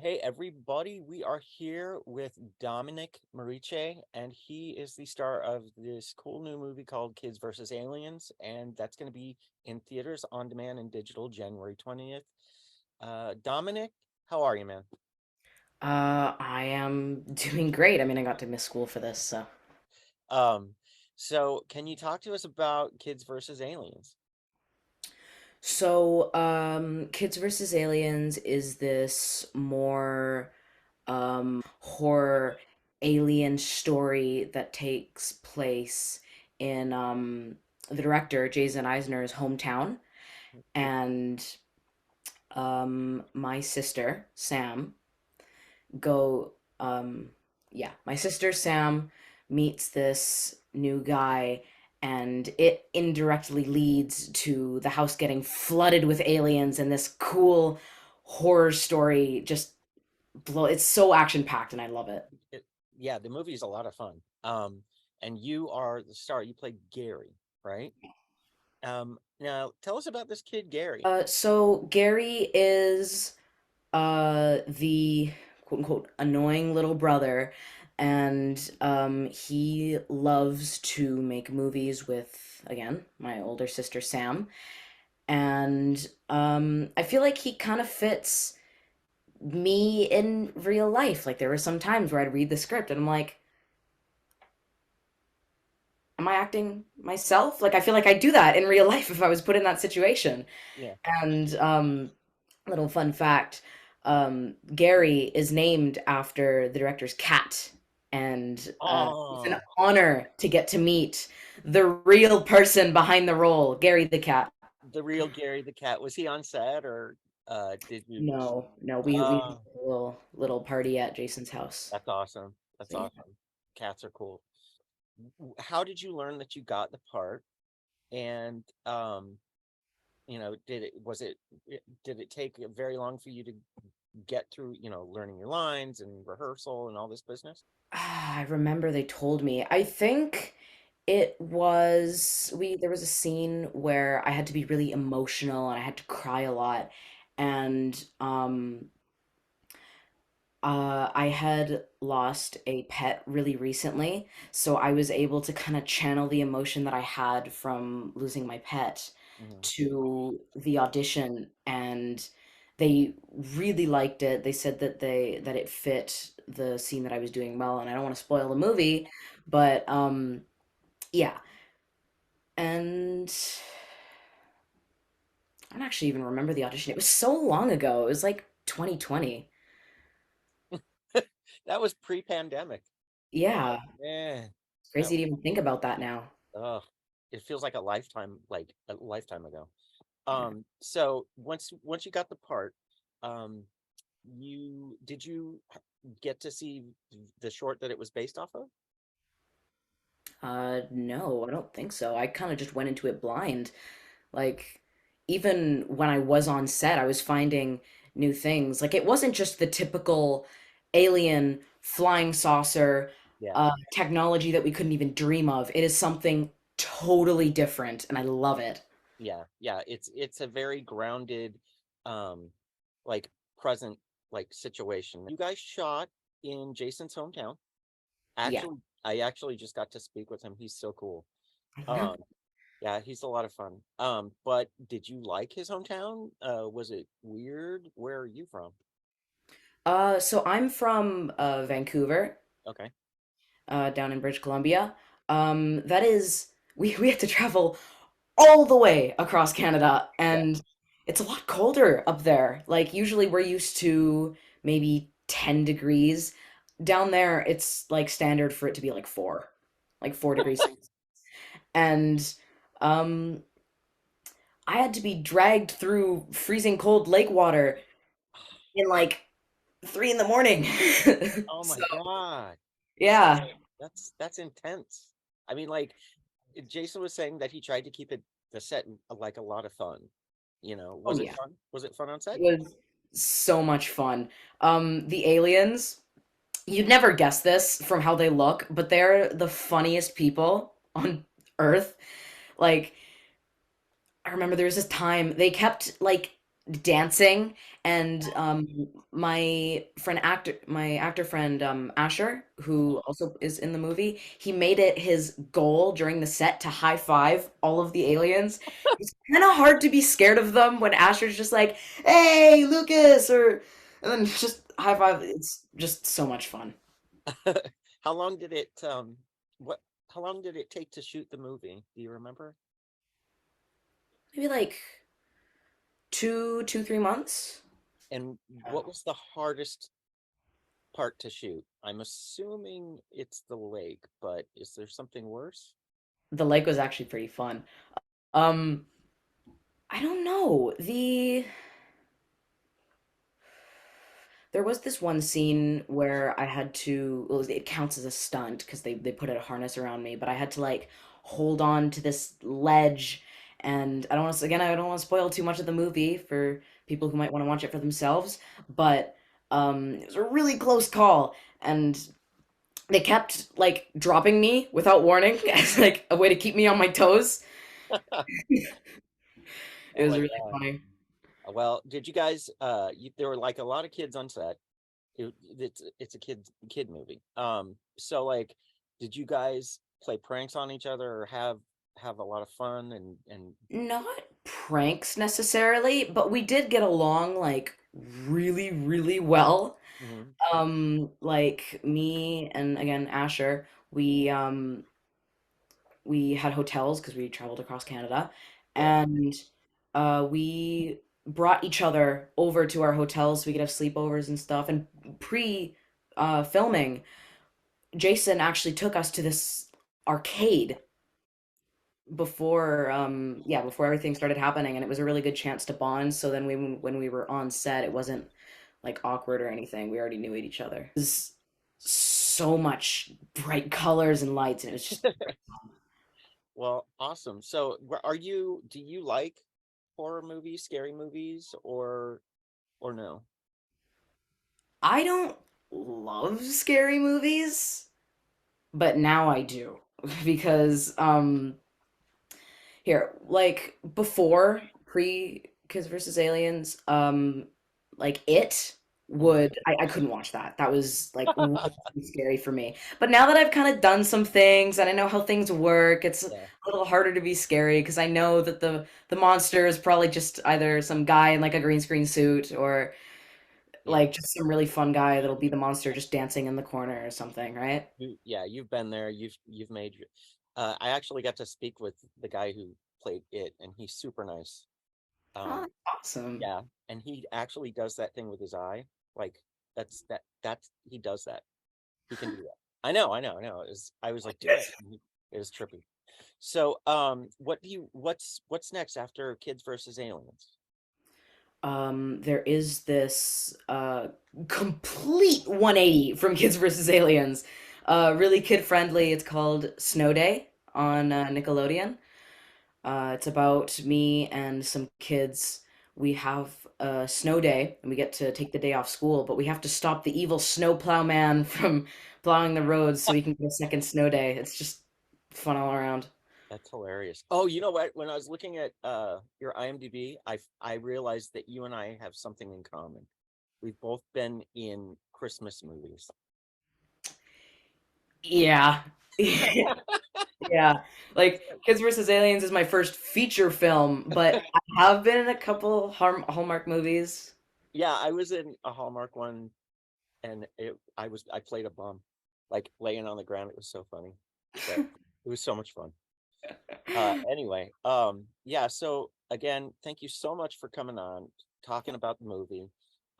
Hey everybody, we are here with Dominic Mariche, and he is the star of this cool new movie called Kids versus Aliens, and that's going to be in theaters on demand and digital January 20th. Dominic, how are you, man? I am doing great. I mean, I got to miss school for this, so. Um, so can you talk to us about Kids versus Aliens? Kids versus Aliens is this more horror alien story that takes place in the director Jason Eisner's hometown, and my sister Sam go yeah, my sister Sam meets this new guy, and it indirectly leads to the house getting flooded with aliens, and this cool horror story just blow it's so action packed and I love it. It, yeah, the movie is a lot of fun. And you are the star. You play Gary, right? Now tell us about this kid, Gary. So Gary is the quote unquote annoying little brother, and he loves to make movies with, again, my older sister Sam. And I feel like he kind of fits me in real life. Like, there were some times where I'd read the script and I'm like, am I acting myself? Like, I feel like I'd do that in real life if I was put in that situation. Yeah. And little fun fact, Gary is named after the director's cat, and it's an Oh, honor to get to meet the real person behind the role, Gary the cat. the real Gary the cat. Was he on set or did you No, no, we had uh a little party at Jason's house. that's awesome. That's So yeah. awesome. Cats are cool. How did you learn that you got the part? And did it take very long for you to get through, learning your lines and rehearsal and all this business? I remember they told me. I think it was we there was a scene where I had to be really emotional and I had to cry a lot. And I had lost a pet really recently, so I was able to kind of channel the emotion that I had from losing my pet Hmm. to the audition, and they really liked it. They said that it fit the scene that I was doing well, and I don't want to spoil the movie, but yeah. And I don't actually even remember the audition. It was so long ago. It was like 2020. That was pre-pandemic. Oh Yeah, man, it's that crazy to even think about that now. ugh, it feels like a lifetime ago. So once you got the part, um, you get to see the short that it was based off of? No, I don't think so. I kind of just went into it blind. Like, even when I was on set, I was finding new things. Like, it wasn't just the typical alien flying saucer Yeah, technology that we couldn't even dream of. It is something totally different, and I love it. yeah. It's a very grounded, um, like present like situation. You guys shot in Jason's hometown. Yeah. Actually, I actually just got to speak with him. He's so cool. Yeah. Um, yeah, he's a lot of fun. But did you like his hometown? Was it weird? Where are you from? So I'm from Vancouver, Okay. down in British Columbia. That is, we had to travel all the way across Canada, Yeah. and it's a lot colder up there. Like, usually we're used to maybe 10 degrees. Down there, it's like standard for it to be like 4 degrees. And um, I had to be dragged through freezing cold lake water in like 3 in the morning. Oh So, my God. So yeah. that's intense. I mean, like Jason was saying that he tried to keep the set like a lot of fun. Oh, Was it yeah. fun? Was it fun on set? It was so much fun. The aliens, you'd never guess this from how they look, but they're the funniest people on Earth. Like, I remember there was this time they kept like dancing, and my actor friend Asher, who Mhm. also is in the movie, he made it his goal during the set to high five all of the aliens. It's kind of hard to be scared of them when Asher's just like, "Hey, Lucas," or and then just high five. It's just so much fun. How long did it what how long did it take to shoot the movie? Do you remember? Maybe like 3 months. And what was the hardest part to shoot? I'm assuming it's the lake, but is there something worse? The lake was actually pretty fun. Um, I don't know. There was this one scene where I had to, well, it counts as a stunt because they put a harness around me, but I had to like hold on to this ledge, and I don't want to, again, I don't want to spoil too much of the movie for people who might want to watch it for themselves, but it was a really close call, and they kept like dropping me without warning as like a way to keep me on my toes. It Oh was my really God. funny. Well, did you guys there were like a lot of kids on set. It's a kid movie. So like did you guys play pranks on each other or have a lot of fun and Not pranks necessarily, but we did get along like really, really well. Mhm. Like me and again Asher, we had hotels because we traveled across Canada, Yeah. and we brought each other over to our hotels so we could have sleepovers and stuff. And pre filming, Jason actually took us to this arcade before everything started happening, and it was a really good chance to bond. So then when we were on set, it wasn't like awkward or anything. We already knew each other. It was so much bright colors and lights, and it was just Well, awesome. So do you like horror movies, scary movies or no? I don't love scary movies, but now I do because here, like before, pre Kids versus Aliens, like it Mhm. would I couldn't watch that. That was like way too scary for me. But now that I've kind of done some things and I know how things work, it's a Yeah. little harder to be scary because I know that the monster is probably just either some guy in like a green screen suit or Yeah. like just some really fun guy that'll be the monster just dancing in the corner or something, right? Yeah, you've been there. You've made I actually got to speak with the guy who played it and he's super nice. Oh, Um awesome. yeah, and he actually does that thing with his eye. Like that's he does that. He can do that. I know. I was like, do it. It was trippy. So, what's next after Kids versus Aliens? There is this complete 180 from Kids versus Aliens. Really kid friendly. It's called Snow Day on Nickelodeon. It's about me and some kids. We have a snow day and we get to take the day off school, but we have to stop the evil snowplow man from plowing the roads so we can get a second snow day. It's just fun all around. That's hilarious. Oh, you know what? When I was looking at your IMDb, I realized that you and I have something in common. We've both been in Christmas movies. Yeah. Yeah, like Kids versus Aliens is my first feature film, but I have been in a couple Hallmark movies. Yeah, I was in a Hallmark one and I played a bum, like laying on the ground. It was so funny, but it was so much fun. Anyway, yeah, so again, thank you so much for coming on, talking about the movie.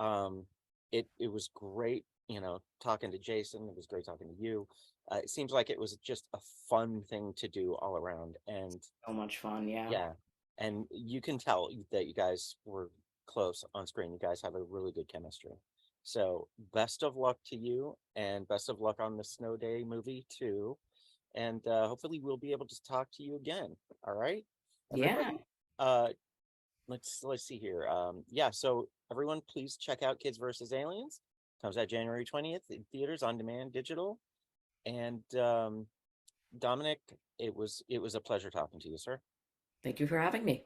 Um, it was great, talking to Jason. It was great talking to you. It seems like it was just a fun thing to do all around. And So much fun, yeah. yeah, and you can tell that you guys were close on screen. You guys have a really good chemistry. So best of luck to you, and best of luck on the Snow Day movie too. And hopefully we'll be able to talk to you again. All right, Yeah. everybody. Let's see here. Yeah, so everyone, please check out Kids versus Aliens. Comes out January 20th in theaters, on demand, digital. And Dominic, it was a pleasure talking to you, sir. Thank you for having me.